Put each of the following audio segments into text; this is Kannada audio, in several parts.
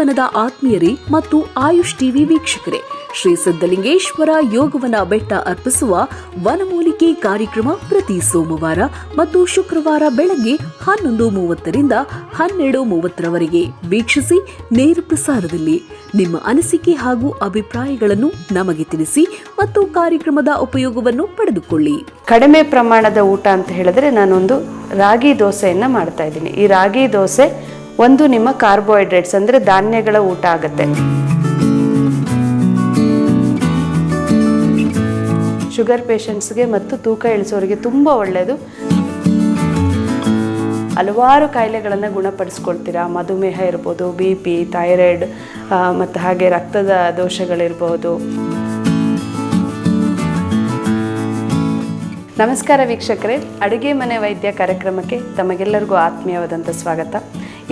ಯೋಗವನದ ಆತ್ಮೀಯರೇ ಮತ್ತು ಆಯುಷ್ ಟಿವಿ ವೀಕ್ಷಕರೇ, ಶ್ರೀ ಸಿದ್ಧಲಿಂಗೇಶ್ವರ ಯೋಗವನ ಬೆಟ್ಟ ಅರ್ಪಿಸುವ ವನಮೂಲಿಕೆ ಕಾರ್ಯಕ್ರಮ ಪ್ರತಿ ಸೋಮವಾರ ಮತ್ತು ಶುಕ್ರವಾರ ಬೆಳಗ್ಗೆ 11:30ರಿಂದ 12:30ರವರೆಗೆ ವೀಕ್ಷಿಸಿ. ನೇರ ಪ್ರಸಾರದಲ್ಲಿ ನಿಮ್ಮ ಅನಿಸಿಕೆ ಹಾಗೂ ಅಭಿಪ್ರಾಯಗಳನ್ನು ನಮಗೆ ತಿಳಿಸಿ ಮತ್ತು ಕಾರ್ಯಕ್ರಮದ ಉಪಯೋಗವನ್ನು ಪಡೆದುಕೊಳ್ಳಿ. ಕಡಿಮೆ ಪ್ರಮಾಣದ ಊಟ ಅಂತ ಹೇಳಿದ್ರೆ ನಾನೊಂದು ರಾಗಿ ದೋಸೆಯನ್ನ ಮಾಡ್ತಾ ಇದ್ದೀನಿ. ಈ ರಾಗಿ ದೋಸೆ ಒಂದು ನಿಮ್ಮ ಕಾರ್ಬೋಹೈಡ್ರೇಟ್ಸ್ ಅಂದ್ರೆ ಧಾನ್ಯಗಳ ಊಟ ಆಗುತ್ತೆ. ಶುಗರ್ ಪೇಷಂಟ್ಸ್ಗೆ ಮತ್ತು ತೂಕ ಇಳಿಸೋರಿಗೆ ತುಂಬ ಒಳ್ಳೆಯದು. ಹಲವಾರು ಕಾಯಿಲೆಗಳನ್ನು ಗುಣಪಡಿಸ್ಕೊಳ್ತೀರಾ. ಮಧುಮೇಹ ಇರ್ಬೋದು, BP, ಥೈರಾಯ್ಡ್ ಮತ್ತು ಹಾಗೆ ರಕ್ತದ ದೋಷಗಳಿರ್ಬೋದು. ನಮಸ್ಕಾರ ವೀಕ್ಷಕರೇ, ಅಡುಗೆ ಮನೆ ವೈದ್ಯ ಕಾರ್ಯಕ್ರಮಕ್ಕೆ ತಮಗೆಲ್ಲರಿಗೂ ಆತ್ಮೀಯವಾದಂಥ ಸ್ವಾಗತ.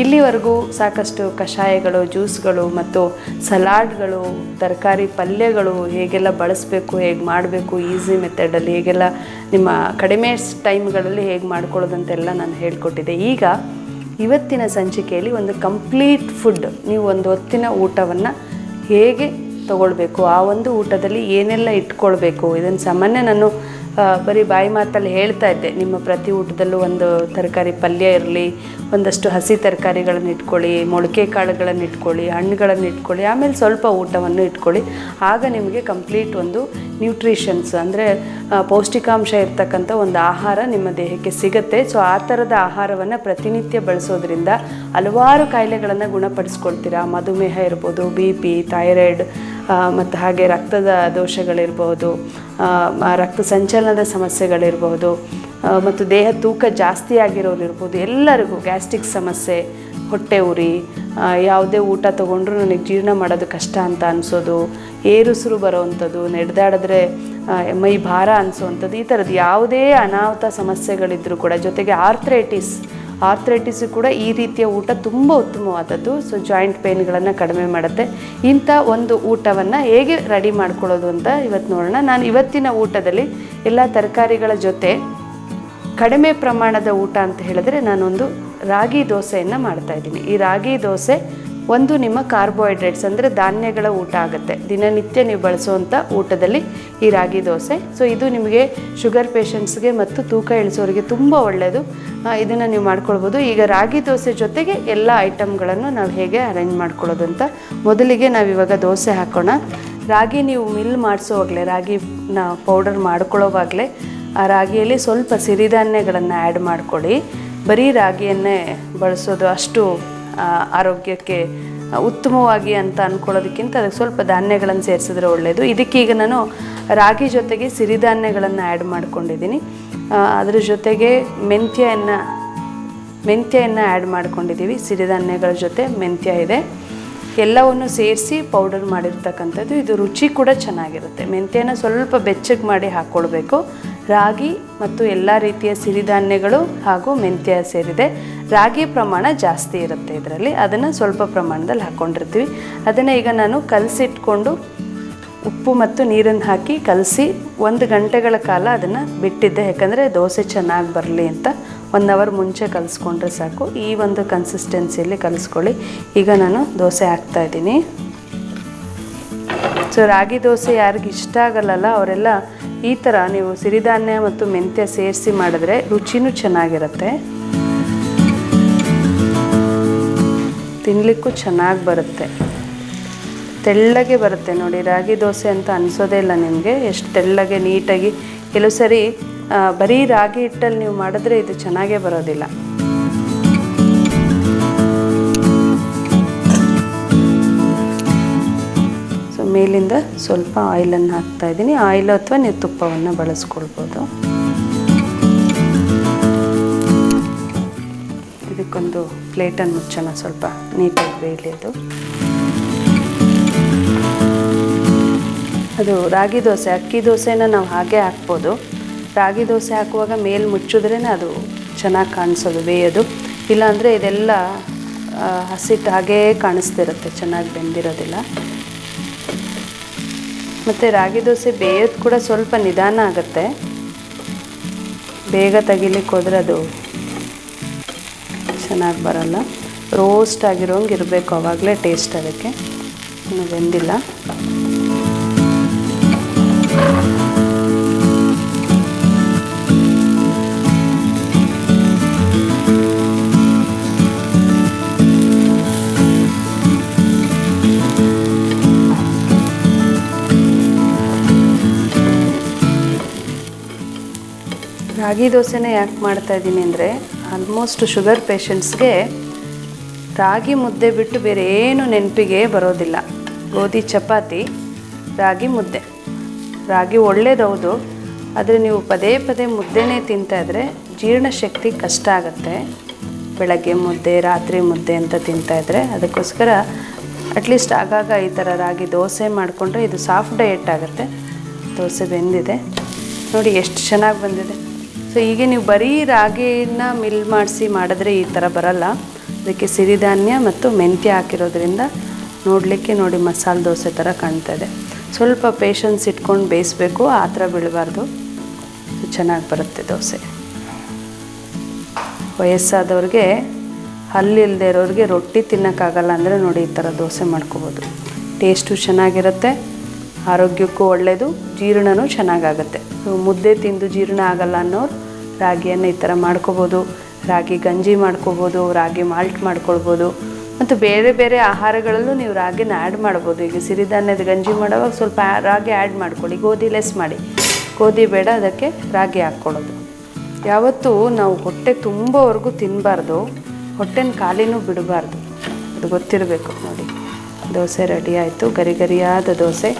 ಇಲ್ಲಿವರೆಗೂ ಸಾಕಷ್ಟು ಕಷಾಯಗಳು, ಜ್ಯೂಸ್ಗಳು ಮತ್ತು ಸಲಾಡ್ಗಳು, ತರಕಾರಿ ಪಲ್ಯಗಳು ಹೇಗೆಲ್ಲ ಬಳಸಬೇಕು, ಹೇಗೆ ಮಾಡಬೇಕು, ಈಸಿ ಮೆಥಡಲ್ಲಿ ಹೇಗೆಲ್ಲ ನಿಮ್ಮ ಕಡಿಮೆ ಟೈಮ್ಗಳಲ್ಲಿ ಹೇಗೆ ಮಾಡ್ಕೊಳ್ಳೋದಂತೆಲ್ಲ ನಾನು ಹೇಳ್ಕೊಟ್ಟಿದ್ದೆ. ಈಗ ಇವತ್ತಿನ ಸಂಚಿಕೆಯಲ್ಲಿ ಒಂದು ಕಂಪ್ಲೀಟ್ ಫುಡ್, ನೀವು ಒಂದು ಹೊತ್ತಿನ ಊಟವನ್ನು ಹೇಗೆ ತಗೊಳ್ಬೇಕು, ಆ ಒಂದು ಊಟದಲ್ಲಿ ಏನೆಲ್ಲ ಇಟ್ಕೊಳ್ಬೇಕು, ಇದನ್ನು ಸಾಮಾನ್ಯ ನಾನು ಬರೀ ಬಾಯಿ ಮಾತಲ್ಲಿ ಹೇಳ್ತಾ ಇದ್ದೆ. ನಿಮ್ಮ ಪ್ರತಿ ಊಟದಲ್ಲೂ ಒಂದು ತರಕಾರಿ ಪಲ್ಯ ಇರಲಿ, ಒಂದಷ್ಟು ಹಸಿ ತರಕಾರಿಗಳನ್ನು ಇಟ್ಕೊಳ್ಳಿ, ಮೊಳಕೆ ಕಾಳುಗಳನ್ನು ಇಟ್ಕೊಳ್ಳಿ, ಹಣ್ಣುಗಳನ್ನು ಇಟ್ಕೊಳ್ಳಿ, ಆಮೇಲೆ ಸ್ವಲ್ಪ ಊಟವನ್ನು ಇಟ್ಕೊಳ್ಳಿ. ಆಗ ನಿಮಗೆ ಕಂಪ್ಲೀಟ್ ಒಂದು ನ್ಯೂಟ್ರಿಷನ್ಸ್ ಅಂದರೆ ಪೌಷ್ಟಿಕಾಂಶ ಇರ್ತಕ್ಕಂಥ ಒಂದು ಆಹಾರ ನಿಮ್ಮ ದೇಹಕ್ಕೆ ಸಿಗುತ್ತೆ. ಸೊ ಆ ಥರದ ಆಹಾರವನ್ನು ಪ್ರತಿನಿತ್ಯ ಬಳಸೋದ್ರಿಂದ ಹಲವಾರು ಕಾಯಿಲೆಗಳನ್ನು ಗುಣಪಡಿಸ್ಕೊಳ್ತೀರಾ. ಮಧುಮೇಹ ಇರ್ಬೋದು, BP, ಥೈರಾಯ್ಡ್ ಮತ್ತು ಹಾಗೆ ರಕ್ತದ ದೋಷಗಳಿರ್ಬೋದು, ರಕ್ತ ಸಂಚಲನದ ಸಮಸ್ಯೆಗಳಿರ್ಬೋದು, ಮತ್ತು ದೇಹ ತೂಕ ಜಾಸ್ತಿ ಆಗಿರೋರಿರ್ಬೋದು, ಎಲ್ಲರಿಗೂ ಗ್ಯಾಸ್ಟ್ರಿಕ್ ಸಮಸ್ಯೆ, ಹೊಟ್ಟೆ ಉರಿ, ಯಾವುದೇ ಊಟ ತೊಗೊಂಡ್ರೂ ನನಗೆ ಜೀರ್ಣ ಮಾಡೋದು ಕಷ್ಟ ಅಂತ ಅನಿಸೋದು, ಏರುಸಿರು ಬರೋವಂಥದ್ದು, ನಡೆದಾಡಿದ್ರೆ ಮೈ ಭಾರ ಅನಿಸೋವಂಥದ್ದು, ಈ ಥರದ್ದು ಯಾವುದೇ ಅನಾಹುತ ಸಮಸ್ಯೆಗಳಿದ್ದರೂ ಕೂಡ, ಜೊತೆಗೆ ಆರ್ಥ್ರೈಟಿಸು ಕೂಡ ಈ ರೀತಿಯ ಊಟ ತುಂಬ ಉತ್ತಮವಾದದ್ದು. ಸೊ ಜಾಯಿಂಟ್ ಪೇನ್ಗಳನ್ನು ಕಡಿಮೆ ಮಾಡುತ್ತೆ. ಇಂಥ ಒಂದು ಊಟವನ್ನು ಹೇಗೆ ರೆಡಿ ಮಾಡ್ಕೊಳ್ಳೋದು ಅಂತ ಇವತ್ತು ನೋಡೋಣ. ನಾನು ಇವತ್ತಿನ ಊಟದಲ್ಲಿ ಎಲ್ಲ ತರಕಾರಿಗಳ ಜೊತೆ ಕಡಿಮೆ ಪ್ರಮಾಣದ ಊಟ ಅಂತ ಹೇಳಿದ್ರೆ ನಾನೊಂದು ರಾಗಿ ದೋಸೆಯನ್ನು ಮಾಡ್ತಾಯಿದ್ದೀನಿ. ಈ ರಾಗಿ ದೋಸೆ ಒಂದು ನಿಮ್ಮ ಕಾರ್ಬೋಹೈಡ್ರೇಟ್ಸ್ ಅಂದರೆ ಧಾನ್ಯಗಳ ಊಟ ಆಗುತ್ತೆ. ದಿನನಿತ್ಯ ನೀವು ಬಳಸುವಂಥ ಊಟದಲ್ಲಿ ಈ ರಾಗಿ ದೋಸೆ. ಸೊ ಇದು ನಿಮಗೆ ಶುಗರ್ ಪೇಷಂಟ್ಸ್ಗೆ ಮತ್ತು ತೂಕ ಇಳಿಸೋರಿಗೆ ತುಂಬ ಒಳ್ಳೆಯದು. ಇದನ್ನು ನೀವು ಮಾಡ್ಕೊಳ್ಬೋದು. ಈಗ ರಾಗಿ ದೋಸೆ ಜೊತೆಗೆ ಎಲ್ಲ ಐಟಮ್ಗಳನ್ನು ನಾವು ಹೇಗೆ ಅರೇಂಜ್ ಮಾಡ್ಕೊಳ್ಳೋದು ಅಂತ ಮೊದಲಿಗೆ ನಾವಿವಾಗ ದೋಸೆ ಹಾಕೋಣ. ರಾಗಿ ನೀವು ಮಿಲ್ ಮಾಡಿಸೋವಾಗಲೇ, ರಾಗಿನ ಪೌಡರ್ ಮಾಡ್ಕೊಳ್ಳೋವಾಗಲೇ ಆ ರಾಗಿಯಲ್ಲಿ ಸ್ವಲ್ಪ ಸಿರಿಧಾನ್ಯಗಳನ್ನು ಆ್ಯಡ್ ಮಾಡ್ಕೊಳ್ಳಿ. ಬರೀ ರಾಗಿಯನ್ನೇ ಬಳಸೋದು ಅಷ್ಟು ಆರೋಗ್ಯಕ್ಕೆ ಉತ್ತಮವಾಗಿ ಅಂತ ಅಂದ್ಕೊಳ್ಳೋದಕ್ಕಿಂತ ಅದಕ್ಕೆ ಸ್ವಲ್ಪ ಧಾನ್ಯಗಳನ್ನು ಸೇರಿಸಿದ್ರೆ ಒಳ್ಳೆಯದು. ಇದಕ್ಕೀಗ ನಾನು ರಾಗಿ ಜೊತೆಗೆ ಸಿರಿಧಾನ್ಯಗಳನ್ನು ಆ್ಯಡ್ ಮಾಡ್ಕೊಂಡಿದ್ದೀನಿ. ಅದ್ರ ಜೊತೆಗೆ ಮೆಂತ್ಯವನ್ನು ಆ್ಯಡ್ ಮಾಡ್ಕೊಂಡಿದ್ದೀವಿ. ಸಿರಿಧಾನ್ಯಗಳ ಜೊತೆ ಮೆಂತ್ಯ ಇದೆ. ಎಲ್ಲವನ್ನು ಸೇರಿಸಿ ಪೌಡರ್ ಮಾಡಿರ್ತಕ್ಕಂಥದ್ದು. ಇದು ರುಚಿ ಕೂಡ ಚೆನ್ನಾಗಿರುತ್ತೆ. ಮೆಂತ್ಯನ ಸ್ವಲ್ಪ ಬೆಚ್ಚಗೆ ಮಾಡಿ ಹಾಕ್ಕೊಳ್ಬೇಕು. ರಾಗಿ ಮತ್ತು ಎಲ್ಲ ರೀತಿಯ ಸಿರಿಧಾನ್ಯಗಳು ಹಾಗೂ ಮೆಂತ್ಯ ಸೇರಿದೆ. ರಾಗಿ ಪ್ರಮಾಣ ಜಾಸ್ತಿ ಇರುತ್ತೆ ಇದರಲ್ಲಿ, ಅದನ್ನು ಸ್ವಲ್ಪ ಪ್ರಮಾಣದಲ್ಲಿ ಹಾಕ್ಕೊಂಡಿರ್ತೀವಿ. ಅದನ್ನು ಈಗ ನಾನು ಕಲಸಿಟ್ಕೊಂಡು ಉಪ್ಪು ಮತ್ತು ನೀರನ್ನು ಹಾಕಿ ಕಲಸಿ 1 ಗಂಟೆಗಳ ಕಾಲ ಅದನ್ನು ಬಿಟ್ಟಿದ್ದೆ. ಯಾಕಂದರೆ ದೋಸೆ ಚೆನ್ನಾಗಿ ಬರಲಿ ಅಂತ 1 ಅವರ್ ಮುಂಚೆ ಕಲಿಸ್ಕೊಂಡ್ರೆ ಸಾಕು. ಈ ಒಂದು ಕನ್ಸಿಸ್ಟೆನ್ಸಿಯಲ್ಲಿ ಕಲಿಸ್ಕೊಳ್ಳಿ. ಈಗ ನಾನು ದೋಸೆ ಹಾಕ್ತಾಯಿದ್ದೀನಿ. ಸೊ ರಾಗಿ ದೋಸೆ ಯಾರಿಗೆ ಇಷ್ಟ ಆಗಲ್ಲ ಅವರೆಲ್ಲ ಈ ಥರ ನೀವು ಸಿರಿಧಾನ್ಯ ಮತ್ತು ಮೆಂತ್ಯ ಸೇರಿಸಿ ಮಾಡಿದ್ರೆ ರುಚಿನೂ ಚೆನ್ನಾಗಿರುತ್ತೆ, ತಿನ್ನಲಿಕ್ಕೂ ಚೆನ್ನಾಗಿ ಬರುತ್ತೆ, ತೆಳ್ಳಗೆ ಬರುತ್ತೆ. ನೋಡಿ, ರಾಗಿ ದೋಸೆ ಅಂತ ಅನಿಸೋದೇ ಇಲ್ಲ ನಿಮಗೆ, ಎಷ್ಟು ತೆಳ್ಳಗೆ ನೀಟಾಗಿ. ಕೆಲವು ಸರಿ ಬರೀ ರಾಗಿ ಹಿಟ್ಟಲ್ಲಿ ನೀವು ಮಾಡಿದ್ರೆ ಇದು ಚೆನ್ನಾಗೇ ಬರೋದಿಲ್ಲ. ಸೊ ಮೇಲಿಂದ ಸ್ವಲ್ಪ ಆಯಿಲನ್ನು ಹಾಕ್ತಾಯಿದ್ದೀನಿ. ಆಯಿಲ್ ಅಥವಾ ನೀವು ತುಪ್ಪವನ್ನು ಬಳಸ್ಕೊಳ್ಬೋದು. ಇದಕ್ಕೊಂದು ಪ್ಲೇಟನ್ನು ಮುಚ್ಚೋಣ, ಸ್ವಲ್ಪ ನೀಟಾಗಿ ಬೇಯಲಿ ಅದು ರಾಗಿ ದೋಸೆ. ಅಕ್ಕಿ ದೋಸೆನ ನಾವು ಹಾಗೆ ಹಾಕ್ಬೋದು. ರಾಗಿ ದೋಸೆ ಹಾಕುವಾಗ ಮೇಲೆ ಮುಚ್ಚಿದ್ರೇ ಅದು ಚೆನ್ನಾಗಿ ಕಾಣಿಸೋದು, ಬೇಯೋದು. ಇಲ್ಲಾಂದರೆ ಇದೆಲ್ಲ ಹಸಿಟ್ಟು ಹಾಗೇ ಕಾಣಿಸ್ತಿರುತ್ತೆ, ಚೆನ್ನಾಗಿ ಬೆಂದಿರೋದಿಲ್ಲ. ಮತ್ತು ರಾಗಿ ದೋಸೆ ಬೇಯೋದು ಕೂಡ ಸ್ವಲ್ಪ ನಿಧಾನ ಆಗುತ್ತೆ. ಬೇಗ ತೆಗಿಲಿಕ್ಕೆ ಹೋದರೆ ಅದು ಚೆನ್ನಾಗಿ ಬರಲ್ಲ. ರೋಸ್ಟ್ ಆಗಿರೋಂಗೆ ಇರಬೇಕು, ಆವಾಗಲೇ ಟೇಸ್ಟ್ ಅದಕ್ಕೆ. ಇನ್ನು ಬೆಂದಿಲ್ಲ. ರಾಗಿ ದೋಸೆನೇ ಯಾಕೆ ಮಾಡ್ತಾಯಿದ್ದೀನಿ ಅಂದರೆ, ಆಲ್ಮೋಸ್ಟ್ ಶುಗರ್ ಪೇಷಂಟ್ಸ್ಗೆ ರಾಗಿ ಮುದ್ದೆ ಬಿಟ್ಟು ಬೇರೆ ಏನು ನೆನಪಿಗೆ ಬರೋದಿಲ್ಲ. ಗೋಧಿ ಚಪಾತಿ, ರಾಗಿ ಮುದ್ದೆ. ರಾಗಿ ಒಳ್ಳೇದೌದು, ಆದರೆ ನೀವು ಪದೇ ಪದೇ ಮುದ್ದೆನೇ ತಿಂತಾಯಿದ್ರೆ ಜೀರ್ಣಶಕ್ತಿ ಕಷ್ಟ ಆಗುತ್ತೆ. ಬೆಳಗ್ಗೆ ಮುದ್ದೆ, ರಾತ್ರಿ ಮುದ್ದೆ ಅಂತ ತಿಂತಾಯಿದ್ರೆ. ಅದಕ್ಕೋಸ್ಕರ ಅಟ್ಲೀಸ್ಟ್ ಆಗಾಗ ಈ ಥರ ರಾಗಿ ದೋಸೆ ಮಾಡಿಕೊಂಡ್ರೆ ಇದು ಸಾಫ್ಟ್ ಡಯಟ್ ಆಗುತ್ತೆ. ದೋಸೆ ಬೆಂದಿದೆ ನೋಡಿ, ಎಷ್ಟು ಚೆನ್ನಾಗಿ ಬಂದಿದೆ. ಸೊ ಹೀಗೆ ನೀವು ಬರೀ ರಾಗಿನ ಮಿಲ್ ಮಾಡಿಸಿ ಮಾಡಿದ್ರೆ ಈ ಥರ ಬರಲ್ಲ. ಅದಕ್ಕೆ ಸಿರಿಧಾನ್ಯ ಮತ್ತು ಮೆಂತ್ಯ ಹಾಕಿರೋದ್ರಿಂದ ನೋಡಲಿಕ್ಕೆ ನೋಡಿ ಮಸಾಲೆ ದೋಸೆ ಥರ ಕಾಣ್ತಾ ಇದೆ. ಸ್ವಲ್ಪ ಪೇಷನ್ಸ್ ಇಟ್ಕೊಂಡು ಬೇಯಿಸ್ಬೇಕು, ಆ ಥರ ಬೀಳಬಾರ್ದು. ಚೆನ್ನಾಗಿ ಬರುತ್ತೆ ದೋಸೆ. ವಯಸ್ಸಾದವ್ರಿಗೆ, ಹಲ್ಲಿಲ್ಲದೆ ಇರೋರಿಗೆ ರೊಟ್ಟಿ ತಿನ್ನೋಕ್ಕಾಗಲ್ಲ ಅಂದರೆ ನೋಡಿ ಈ ಥರ ದೋಸೆ ಮಾಡ್ಕೋಬೋದು. ಟೇಸ್ಟು ಚೆನ್ನಾಗಿರುತ್ತೆ, ಆರೋಗ್ಯಕ್ಕೂ ಒಳ್ಳೆಯದು, ಜೀರ್ಣನೂ ಚೆನ್ನಾಗಾಗುತ್ತೆ. ಮುದ್ದೆ ತಿಂದು ಜೀರ್ಣ ಆಗಲ್ಲ ಅನ್ನೋರು ರಾಗಿಯನ್ನು ಈ ಥರ ಮಾಡ್ಕೋಬೋದು. ರಾಗಿ ಗಂಜಿ ಮಾಡ್ಕೋಬೋದು, ರಾಗಿ ಮಾಲ್ಟ್ ಮಾಡ್ಕೊಳ್ಬೋದು. ಮತ್ತು ಬೇರೆ ಬೇರೆ ಆಹಾರಗಳಲ್ಲೂ ನೀವು ರಾಗಿನ ಆ್ಯಡ್ ಮಾಡ್ಬೋದು. ಈಗ ಸಿರಿಧಾನ್ಯದ ಗಂಜಿ ಮಾಡುವಾಗ ಸ್ವಲ್ಪ ರಾಗಿ ಆ್ಯಡ್ ಮಾಡ್ಕೊಳ್ಳಿ, ಗೋಧಿ ಲೆಸ್ ಮಾಡಿ. ಗೋಧಿ ಬೇಡ, ಅದಕ್ಕೆ ರಾಗಿ ಹಾಕ್ಕೊಳ್ಳೋದು. ಯಾವತ್ತೂ ನಾವು ಹೊಟ್ಟೆ ತುಂಬೋವರೆಗೂ ತಿನ್ನಬಾರ್ದು, ಹೊಟ್ಟೆನ ಖಾಲಿನೂ ಬಿಡಬಾರ್ದು. ಅದು ಗೊತ್ತಿರಬೇಕು. ನೋಡಿ ದೋಸೆ ರೆಡಿ ಆಯಿತು, ಗರಿ ಗರಿಯಾದ ದೋಸೆ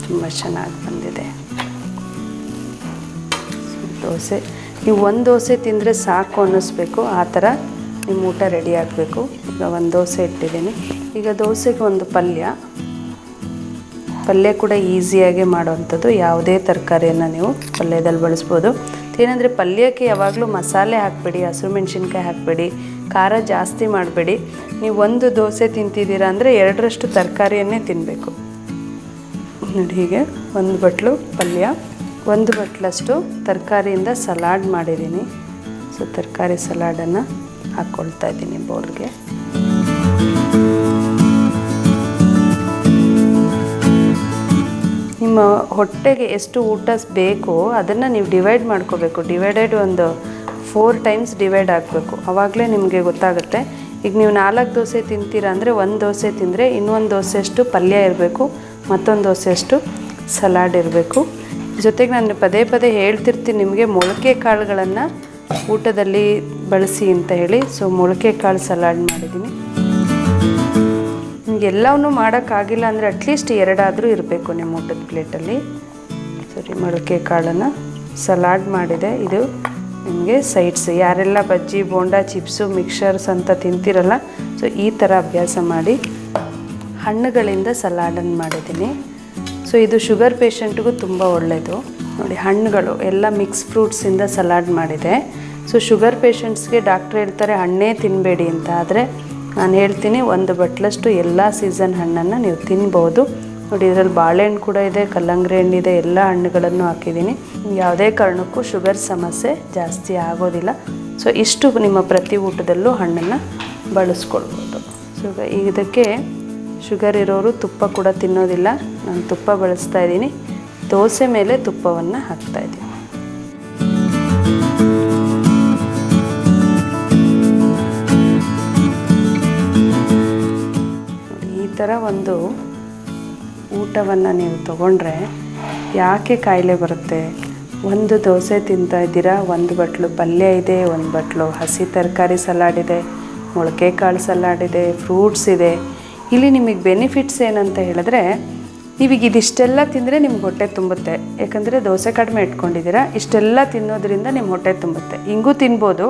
ತುಂಬ ಚೆನ್ನಾಗಿ ಬಂದಿದೆ. ದೋಸೆ ನೀವು ಒಂದು ದೋಸೆ ತಿಂದರೆ ಸಾಕು ಅನ್ನಿಸ್ಬೇಕು, ಆ ಥರ ನಿಮ್ಮ ಊಟ ರೆಡಿ ಆಗಬೇಕು. ಈಗ ಒಂದು ದೋಸೆ ಇಟ್ಟಿದ್ದೀನಿ. ಈಗ ದೋಸೆಗೆ ಒಂದು ಪಲ್ಯ ಕೂಡ ಈಸಿಯಾಗಿ ಮಾಡೋವಂಥದ್ದು. ಯಾವುದೇ ತರಕಾರಿಯನ್ನು ನೀವು ಪಲ್ಯದಲ್ಲಿ ಬಳಸ್ಬೋದು. ಏನಂದರೆ ಪಲ್ಯಕ್ಕೆ ಯಾವಾಗಲೂ ಮಸಾಲೆ ಹಾಕಬೇಡಿ, ಹಸಿರು ಮೆಣಸಿನ್ಕಾಯಿ ಹಾಕಬೇಡಿ, ಖಾರ ಜಾಸ್ತಿ ಮಾಡಬೇಡಿ. ನೀವು ಒಂದು ದೋಸೆ ತಿಂತಿದ್ದೀರಾ ಅಂದರೆ 2ರಷ್ಟು ತರಕಾರಿಯನ್ನೇ ತಿನ್ನಬೇಕು. ನೋಡಿ ಹೀಗೆ ಒಂದು ಬಟ್ಲು ಪಲ್ಯ, 1 ಬಟ್ಲಷ್ಟು ತರಕಾರಿಯಿಂದ ಸಲಾಡ್ ಮಾಡಿದ್ದೀನಿ. ಸೊ ತರಕಾರಿ ಸಲಾಡನ್ನು ಹಾಕ್ಕೊಳ್ತಾ ಇದ್ದೀನಿ ಬೌಲ್ಗೆ. ನಿಮ್ಮ ಹೊಟ್ಟೆಗೆ ಎಷ್ಟು ಊಟ ಬೇಕೋ ಅದನ್ನು ನೀವು ಡಿವೈಡ್ ಮಾಡ್ಕೋಬೇಕು. ಡಿವೈಡೆಡ್ ಒಂದು 4 ಟೈಮ್ಸ್ ಡಿವೈಡ್ ಆಗಬೇಕು, ಆವಾಗಲೇ ನಿಮಗೆ ಗೊತ್ತಾಗುತ್ತೆ. ಈಗ ನೀವು 4 ದೋಸೆ ತಿಂತೀರಾ ಅಂದರೆ 1 ದೋಸೆ ತಿಂದರೆ ಇನ್ನೊಂದು ದೋಸೆಯಷ್ಟು ಪಲ್ಯ ಇರಬೇಕು, ಮತ್ತೊಂದು ದೋಸೆಯಷ್ಟು ಸಲಾಡ್ ಇರಬೇಕು. ಜೊತೆಗೆ ನಾನು ಪದೇ ಪದೇ ಹೇಳ್ತಿರ್ತೀನಿ ನಿಮಗೆ, ಮೊಳಕೆ ಕಾಳುಗಳನ್ನು ಊಟದಲ್ಲಿ ಬಳಸಿ ಅಂತ ಹೇಳಿ. ಸೊ ಮೊಳಕೆ ಕಾಳು ಸಲಾಡ್ ಮಾಡಿದ್ದೀನಿ. ಎಲ್ಲವನ್ನೂ ಮಾಡೋಕ್ಕಾಗಿಲ್ಲ ಅಂದರೆ ಅಟ್ಲೀಸ್ಟ್ 2 ಆದರೂ ಇರಬೇಕು ನಿಮ್ಮ ಊಟದ ಪ್ಲೇಟಲ್ಲಿ. ಸರಿ, ಮೊಳಕೆ ಕಾಳನ್ನು ಸಲಾಡ್ ಮಾಡಿದೆ. ಇದು ನಿಮಗೆ ಸೈಡ್ಸ್. ಯಾರೆಲ್ಲ ಬಜ್ಜಿ, ಬೋಂಡಾ, ಚಿಪ್ಸು, ಮಿಕ್ಸರ್ಸ್ ಅಂತ ತಿಂತಿರಲ್ಲ, ಸೊ ಈ ಥರ ಅಭ್ಯಾಸ ಮಾಡಿ. ಹಣ್ಣುಗಳಿಂದ ಸಲಾಡನ್ನು ಮಾಡಿದ್ದೀನಿ. ಸೊ ಇದು ಶುಗರ್ ಪೇಷಂಟ್ಗೂ ತುಂಬ ಒಳ್ಳೆಯದು. ನೋಡಿ ಹಣ್ಣುಗಳು ಎಲ್ಲ ಮಿಕ್ಸ್ ಫ್ರೂಟ್ಸಿಂದ ಸಲಾಡ್ ಮಾಡಿದೆ. ಸೊ ಶುಗರ್ ಪೇಷಂಟ್ಸ್ಗೆ ಡಾಕ್ಟ್ರ್ ಹೇಳ್ತಾರೆ ಹಣ್ಣೇ ತಿನ್ನಬೇಡಿ ಅಂತ. ಆದರೆ ನಾನು ಹೇಳ್ತೀನಿ 1 ಬಟ್ಲಷ್ಟು ಎಲ್ಲ ಸೀಸನ್ ಹಣ್ಣನ್ನು ನೀವು ತಿನ್ಬೋದು. ನೋಡಿ ಇದರಲ್ಲಿ ಬಾಳೆಹಣ್ಣು ಕೂಡ ಇದೆ, ಕಲ್ಲಂಗಡಿ ಹಣ್ಣಿದೆ, ಎಲ್ಲ ಹಣ್ಣುಗಳನ್ನು ಹಾಕಿದ್ದೀನಿ. ಯಾವುದೇ ಕಾರಣಕ್ಕೂ ಶುಗರ್ ಸಮಸ್ಯೆ ಜಾಸ್ತಿ ಆಗೋದಿಲ್ಲ. ಸೊ ಇಷ್ಟು ನಿಮ್ಮ ಪ್ರತಿ ಊಟದಲ್ಲೂ ಹಣ್ಣನ್ನು ಬಳಸ್ಕೊಳ್ಬೋದು. ಸೊ ಇದಕ್ಕೆ ಶುಗರ್ ಇರೋರು ತುಪ್ಪ ಕೂಡ ತಿನ್ನೋದಿಲ್ಲ. ನಾನು ತುಪ್ಪ ಬಳಸ್ತಾ ಇದ್ದೀನಿ. ದೋಸೆ ಮೇಲೆ ತುಪ್ಪವನ್ನು ಹಾಕ್ತಾಯಿದ್ದೀನಿ. ಈ ಥರ ಒಂದು ಊಟವನ್ನು ನೀವು ತಗೊಂಡ್ರೆ ಯಾಕೆ ಕಾಯಿಲೆ ಬರುತ್ತೆ? 1 ದೋಸೆ ತಿಂತಾ ಇದ್ದೀರಾ, 1 ಬಟ್ಲು ಪಲ್ಯ ಇದೆ, 1 ಬಟ್ಲು ಹಸಿ ತರಕಾರಿ ಸಲಾಡ್ ಇದೆ, ಮೊಳಕೆ ಕಾಳು ಸಲಾಡ್ ಇದೆ, ಫ್ರೂಟ್ಸ್ ಇದೆ. ಇಲ್ಲಿ ನಿಮಗೆ ಬೆನಿಫಿಟ್ಸ್ ಏನಂತ ಹೇಳಿದ್ರೆ, ನೀವೀಗ ಇದಿಷ್ಟೆಲ್ಲ ತಿಂದರೆ ನಿಮ್ಗೆ ಹೊಟ್ಟೆ ತುಂಬುತ್ತೆ. ಯಾಕಂದರೆ ದೋಸೆ ಕಡಿಮೆ ಇಟ್ಕೊಂಡಿದ್ದೀರಾ, ಇಷ್ಟೆಲ್ಲ ತಿನ್ನೋದ್ರಿಂದ ನಿಮ್ಮ ಹೊಟ್ಟೆ ತುಂಬುತ್ತೆ. ಹಿಂಗೂ ತಿನ್ಬೋದು,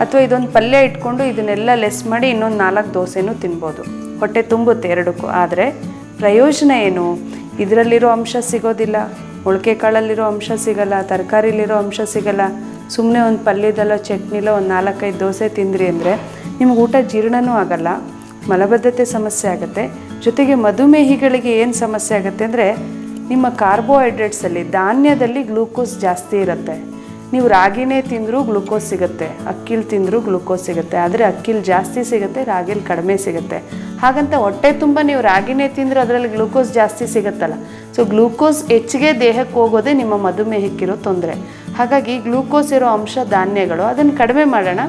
ಅಥವಾ ಇದೊಂದು ಪಲ್ಯ ಇಟ್ಕೊಂಡು ಇದನ್ನೆಲ್ಲ ಲೆಸ್ ಮಾಡಿ ಇನ್ನೊಂದು 4 ದೋಸೆನೂ ತಿನ್ಬೋದು. ಹೊಟ್ಟೆ ತುಂಬುತ್ತೆ ಎರಡಕ್ಕೂ. ಆದರೆ ಪ್ರಯೋಜನ ಏನು? ಇದರಲ್ಲಿರೋ ಅಂಶ ಸಿಗೋದಿಲ್ಲ, ಮೊಳಕೆ ಕಾಳಲ್ಲಿರೋ ಅಂಶ ಸಿಗಲ್ಲ, ತರಕಾರಿಲಿರೋ ಅಂಶ ಸಿಗಲ್ಲ. ಸುಮ್ಮನೆ ಒಂದು ಪಲ್ಯದಲ್ಲೋ ಚಟ್ನಿಲೋ ಒಂದು 4-5 ದೋಸೆ ತಿಂದ್ರಿ ಅಂದರೆ ನಿಮ್ಗೆ ಊಟ ಜೀರ್ಣನೂ ಆಗಲ್ಲ, ಮಲಬದ್ಧತೆ ಸಮಸ್ಯೆ ಆಗುತ್ತೆ. ಜೊತೆಗೆ ಮಧುಮೇಹಿಗಳಿಗೆ ಏನು ಸಮಸ್ಯೆ ಆಗುತ್ತೆ ಅಂದರೆ, ನಿಮ್ಮ ಕಾರ್ಬೋಹೈಡ್ರೇಟ್ಸಲ್ಲಿ, ಧಾನ್ಯದಲ್ಲಿ ಗ್ಲೂಕೋಸ್ ಜಾಸ್ತಿ ಇರುತ್ತೆ. ನೀವು ರಾಗಿನೇ ತಿಂದರೂ ಗ್ಲೂಕೋಸ್ ಸಿಗುತ್ತೆ, ಅಕ್ಕಿಲಿ ತಿಂದರೂ ಗ್ಲೂಕೋಸ್ ಸಿಗುತ್ತೆ. ಆದರೆ ಅಕ್ಕಿಲಿ ಜಾಸ್ತಿ ಸಿಗುತ್ತೆ, ರಾಗಿಲಿ ಕಡಿಮೆ ಸಿಗುತ್ತೆ. ಹಾಗಂತ ಹೊಟ್ಟೆ ತುಂಬ ನೀವು ರಾಗಿನೇ ತಿಂದರೆ ಅದರಲ್ಲಿ ಗ್ಲೂಕೋಸ್ ಜಾಸ್ತಿ ಸಿಗುತ್ತಲ್ಲ. ಸೊ ಗ್ಲೂಕೋಸ್ ಹೆಚ್ಚಿಗೆ ದೇಹಕ್ಕೆ ಹೋಗೋದೇ ನಿಮ್ಮ ಮಧುಮೇಹಕ್ಕಿರೋ ತೊಂದರೆ. ಹಾಗಾಗಿ ಗ್ಲೂಕೋಸ್ ಇರೋ ಅಂಶ ಧಾನ್ಯಗಳು, ಅದನ್ನು ಕಡಿಮೆ ಮಾಡೋಣ,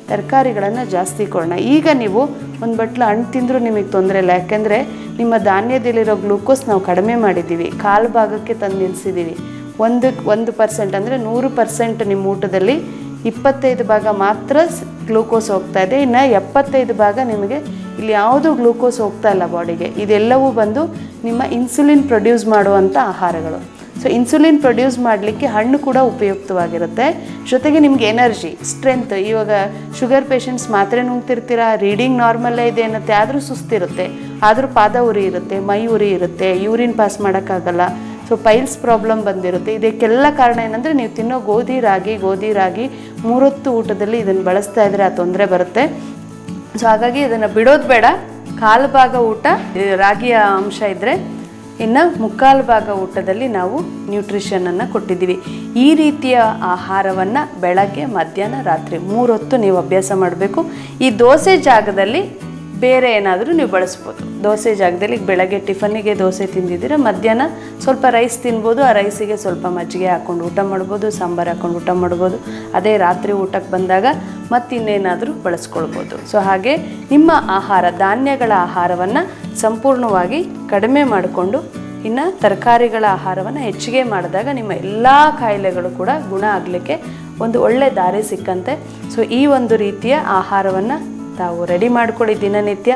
ತರಕಾರಿಗಳನ್ನು ಜಾಸ್ತಿ ಕೊಡೋಣ. ಈಗ ನೀವು ಒಂದು ಬಟ್ಲು ಹಣ್ಣು ತಿಂದರೂ ನಿಮಗೆ ತೊಂದರೆ ಇಲ್ಲ, ಯಾಕೆಂದರೆ ನಿಮ್ಮ ಧಾನ್ಯದಲ್ಲಿರೋ ಗ್ಲೂಕೋಸ್ ನಾವು ಕಡಿಮೆ ಮಾಡಿದ್ದೀವಿ, ಕಾಲು ಭಾಗಕ್ಕೆ ತಂದು ನಿಲ್ಲಿಸಿದ್ದೀವಿ. 1% ಅಂದರೆ 100% ನಿಮ್ಮ ಊಟದಲ್ಲಿ 25 ಭಾಗ ಮಾತ್ರ ಗ್ಲೂಕೋಸ್ ಹೋಗ್ತಾ ಇದೆ, ಇನ್ನು 75 ಭಾಗ ನಿಮಗೆ ಇಲ್ಲಿ ಯಾವುದೂ ಗ್ಲೂಕೋಸ್ ಹೋಗ್ತಾ ಇಲ್ಲ ಬಾಡಿಗೆ. ಇದೆಲ್ಲವೂ ಬಂದು ನಿಮ್ಮ ಇನ್ಸುಲಿನ್ ಪ್ರೊಡ್ಯೂಸ್ ಮಾಡುವಂಥ ಆಹಾರಗಳು. ಸೊ ಇನ್ಸುಲಿನ್ ಪ್ರೊಡ್ಯೂಸ್ ಮಾಡಲಿಕ್ಕೆ ಹಣ್ಣು ಕೂಡ ಉಪಯುಕ್ತವಾಗಿರುತ್ತೆ. ಜೊತೆಗೆ ನಿಮ್ಗೆ ಎನರ್ಜಿ, ಸ್ಟ್ರೆಂತ್. ಇವಾಗ ಶುಗರ್ ಪೇಷಂಟ್ಸ್ ಮಾತ್ರೆ ನುಂಗ್ತಿರ್ತೀರ, ರೀಡಿಂಗ್ ನಾರ್ಮಲ್ಲೇ ಇದೆ ಅನ್ನತ್ತೆ, ಆದರೂ ಸುಸ್ತಿರುತ್ತೆ, ಆದರೂ ಪಾದ ಉರಿ ಇರುತ್ತೆ, ಮೈ ಉರಿ ಇರುತ್ತೆ, ಯೂರಿನ್ ಪಾಸ್ ಮಾಡೋಕ್ಕಾಗಲ್ಲ, ಸೊ ಪೈಲ್ಸ್ ಪ್ರಾಬ್ಲಮ್ ಬಂದಿರುತ್ತೆ. ಇದಕ್ಕೆಲ್ಲ ಕಾರಣ ಏನಂದರೆ ನೀವು ತಿನ್ನೋ ಗೋಧಿ ರಾಗಿ 3 ಹೊತ್ತು ಊಟದಲ್ಲಿ ಇದನ್ನು ಬಳಸ್ತಾ ಇದ್ದರೆ ಆ ತೊಂದರೆ ಬರುತ್ತೆ. ಸೊ ಹಾಗಾಗಿ ಇದನ್ನು ಬಿಡೋದು ಬೇಡ. ಕಾಲು ಭಾಗ ಊಟ ರಾಗಿಯ ಅಂಶ ಇದ್ದರೆ ಇನ್ನು 3/4 ಭಾಗ ಊಟದಲ್ಲಿ ನಾವು ನ್ಯೂಟ್ರಿಷನನ್ನು ಕೊಟ್ಟಿದ್ದೀವಿ. ಈ ರೀತಿಯ ಆಹಾರವನ್ನು ಬೆಳಗ್ಗೆ, ಮಧ್ಯಾಹ್ನ, ರಾತ್ರಿ 3 ಹೊತ್ತು ನೀವು ಅಭ್ಯಾಸ ಮಾಡಬೇಕು. ಈ ದೋಸೆ ಜಾಗದಲ್ಲಿ ಬೇರೆ ಏನಾದರೂ ನೀವು ಬಳಸ್ಬೋದು. ದೋಸೆ ಜಾಗದಲ್ಲಿ ಬೆಳಗ್ಗೆ ಟಿಫನ್ನಿಗೆ ದೋಸೆ ತಿಂದಿದ್ದೀರ, ಮಧ್ಯಾಹ್ನ ಸ್ವಲ್ಪ ರೈಸ್ ತಿನ್ಬೋದು, ಆ ರೈಸಿಗೆ ಸ್ವಲ್ಪ ಮಜ್ಜಿಗೆ ಹಾಕ್ಕೊಂಡು ಊಟ ಮಾಡ್ಬೋದು, ಸಾಂಬಾರು ಹಾಕ್ಕೊಂಡು ಊಟ ಮಾಡ್ಬೋದು. ಅದೇ ರಾತ್ರಿ ಊಟಕ್ಕೆ ಬಂದಾಗ ಮತ್ತಿನ್ನೇನಾದರೂ ಬಳಸ್ಕೊಳ್ಬೋದು. ಸೊ ಹಾಗೆ ನಿಮ್ಮ ಆಹಾರ, ಧಾನ್ಯಗಳ ಆಹಾರವನ್ನು ಸಂಪೂರ್ಣವಾಗಿ ಕಡಿಮೆ ಮಾಡಿಕೊಂಡು ಇನ್ನು ತರಕಾರಿಗಳ ಆಹಾರವನ್ನು ಹೆಚ್ಚಿಗೆ ಮಾಡಿದಾಗ ನಿಮ್ಮ ಎಲ್ಲ ಕಾಯಿಲೆಗಳು ಕೂಡ ಗುಣ ಆಗಲಿಕ್ಕೆ ಒಂದು ಒಳ್ಳೆ ದಾರಿ ಸಿಕ್ಕಂತೆ. ಸೊ ಈ ಒಂದು ರೀತಿಯ ಆಹಾರವನ್ನು ತಾವು ರೆಡಿ ಮಾಡ್ಕೊಳ್ಳಿ ದಿನನಿತ್ಯ.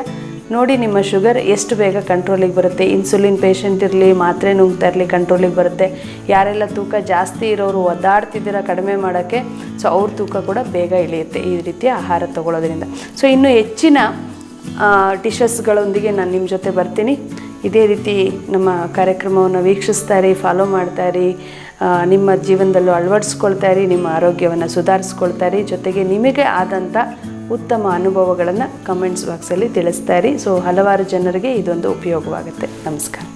ನೋಡಿ ನಿಮ್ಮ ಶುಗರ್ ಎಷ್ಟು ಬೇಗ ಕಂಟ್ರೋಲಿಗೆ ಬರುತ್ತೆ. ಇನ್ಸುಲಿನ್ ಪೇಷಂಟ್ ಇರಲಿ, ಮಾತ್ರೆ ನುಂಗ್ತಾ ಇರಲಿ, ಕಂಟ್ರೋಲಿಗೆ ಬರುತ್ತೆ. ಯಾರೆಲ್ಲ ತೂಕ ಜಾಸ್ತಿ ಇರೋರು ಒದ್ದಾಡ್ತಿದ್ದೀರ ಕಡಿಮೆ ಮಾಡೋಕ್ಕೆ, ಸೊ ಅವ್ರ ತೂಕ ಕೂಡ ಬೇಗ ಇಳಿಯುತ್ತೆ ಈ ರೀತಿಯ ಆಹಾರ ತಗೊಳ್ಳೋದ್ರಿಂದ. ಸೊ ಇನ್ನೂ ಹೆಚ್ಚಿನ ಡಿಶಸ್ಗಳೊಂದಿಗೆ ನಾನು ನಿಮ್ಮ ಜೊತೆ ಬರ್ತೀನಿ. ಇದೇ ರೀತಿ ನಮ್ಮ ಕಾರ್ಯಕ್ರಮವನ್ನು ವೀಕ್ಷಿಸ್ತಾ ಇರಿ, ಫಾಲೋ ಮಾಡ್ತಾ ಇರಿ, ನಿಮ್ಮ ಜೀವನದಲ್ಲೂ ಅಳವಡಿಸ್ಕೊಳ್ತಾ ಇರಿ, ನಿಮ್ಮ ಆರೋಗ್ಯವನ್ನು ಸುಧಾರಿಸ್ಕೊಳ್ತಾ ಇರಿ. ಜೊತೆಗೆ ನಿಮಗೆ ಆದಂಥ ಉತ್ತಮ ಅನುಭವಗಳನ್ನು ಕಮೆಂಟ್ಸ್ ಬಾಕ್ಸಲ್ಲಿ ತಿಳಿಸ್ತಾ ಇರಿ. ಸೊ ಹಲವಾರು ಜನರಿಗೆ ಇದೊಂದು ಉಪಯೋಗವಾಗುತ್ತೆ. ನಮಸ್ಕಾರ.